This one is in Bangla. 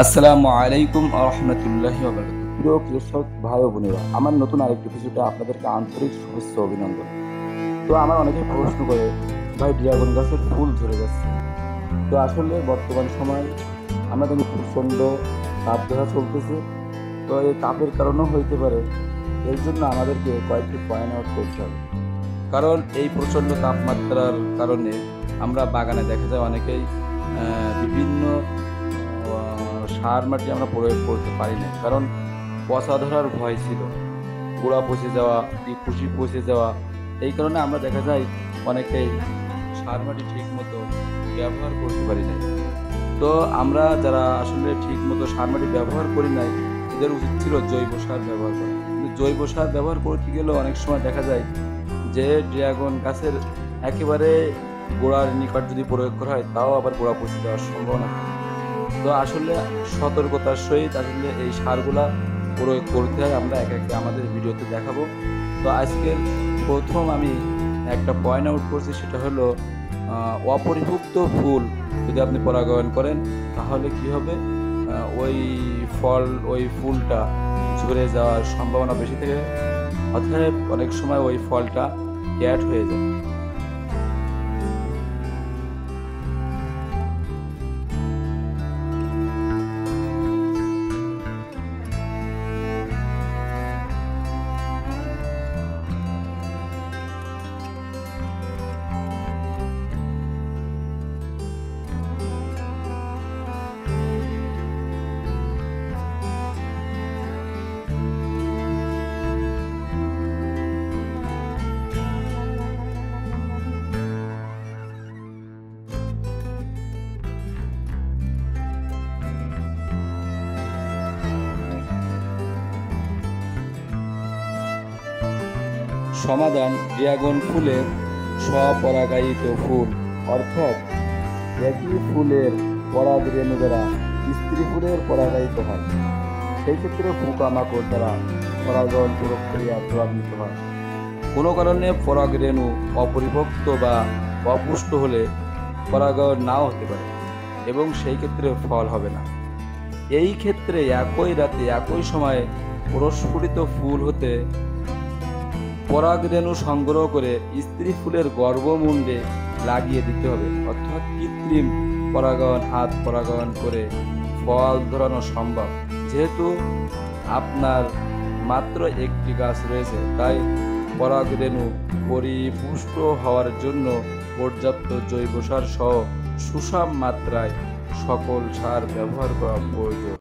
আসসালামু আলাইকুম রহমতুল্লাহি ওয়া বারাকাতুহু। প্রিয় কৃষক ভাই ও বোনেরা, আমার নতুন আরেকটি এপিসোডে আপনাদেরকে আন্তরিক শুভেচ্ছা ও অভিনন্দন। তো আমার অনেকে প্রশ্ন করে, ভাই ড্রাগন গাছের ফুল ঝরে যাচ্ছে। তো আসলে বর্তমান সময় আমরা দেখি প্রচণ্ড তাপদাহ চলতেছে। তো এই তাপের কারণেও হইতে পারে। এর জন্য আমাদেরকে কয়েকটি পয়েন্ট আউট করতে হবে। কারণ এই প্রচণ্ড তাপমাত্রার কারণে আমরা বাগানে দেখা যায় অনেকেই বিভিন্ন সার মাটি আমরা প্রয়োগ করতে পারি না, কারণ পচা ধরার ভয় ছিল, গোড়া পচে যাওয়া, কুশি পচে যাওয়া। এই কারণে আমরা দেখা যায় অনেকেই সার মাটি ঠিক মতো ব্যবহার করতে পারি নাই। তো আমরা যারা আসলে ঠিক মতো সার মাটি ব্যবহার করি নাই, এদের উচিত ছিল জৈব সার ব্যবহার করা। কিন্তু জৈব সার ব্যবহার করতে গেলেও অনেক সময় দেখা যায় যে ড্রাগন গাছের একেবারে গোড়ার নিকট যদি প্রয়োগ করা হয়, তাও আবার গোড়া পচে যাওয়ার সম্ভাবনা থাকে। তো আসলে সতর্কতার সহিত আসলে এই সারগুলা প্রয়োগ করতে হয়, আমরা এক একে আমাদের ভিডিওতে দেখাবো। তো আজকের প্রথম আমি একটা পয়েন্ট আউট করছি, সেটা হলো অপরিপুক্ত ফুল যদি আপনি পরাগায়ন করেন, তাহলে কি হবে, ওই ফুলটা ঝরে যাওয়ার সম্ভাবনা বেশি থাকে, অর্থাৎ অনেক সময় ওই ফলটা ক্যাট হয়ে যায়। সমাধান: ড্রাগন ফুলের স্বপরাগায়িত ফুল, অর্থাৎ একই ফুলের পরাগরেণু দ্বারা স্ত্রী ফুলের পরাগায়িত হয়। সেই ক্ষেত্রে পোকামাকড় দ্বারা পরাগায়ন প্রক্রিয়া প্রভাবিত হয়। কোনো কারণে পরাগরেণু অপরিপক্ত বা অপুষ্ট হলে পরাগায়ন নাও হতে পারে এবং সেই ক্ষেত্রে ফল হবে না। এই ক্ষেত্রে একই রাতে একই সময়ে প্রস্ফুটিত ফুল হতে পরাগরেণু সংগ্রহ করে স্ত্রী ফুলের গর্ভমুণ্ডে লাগিয়ে দিতে হবে, অর্থাৎ কৃত্রিম পরাগায়ন, হাত পরাগায়ন করে ফল ধরানো সম্ভব। যেহেতু আপনার মাত্র একটি গাছ রয়েছে, তাই পরাগরেণু পরিপুষ্ট হওয়ার জন্য পর্যাপ্ত জৈব সার সহ সুষম মাত্রায় সকল সার ব্যবহার করা প্রয়োজন।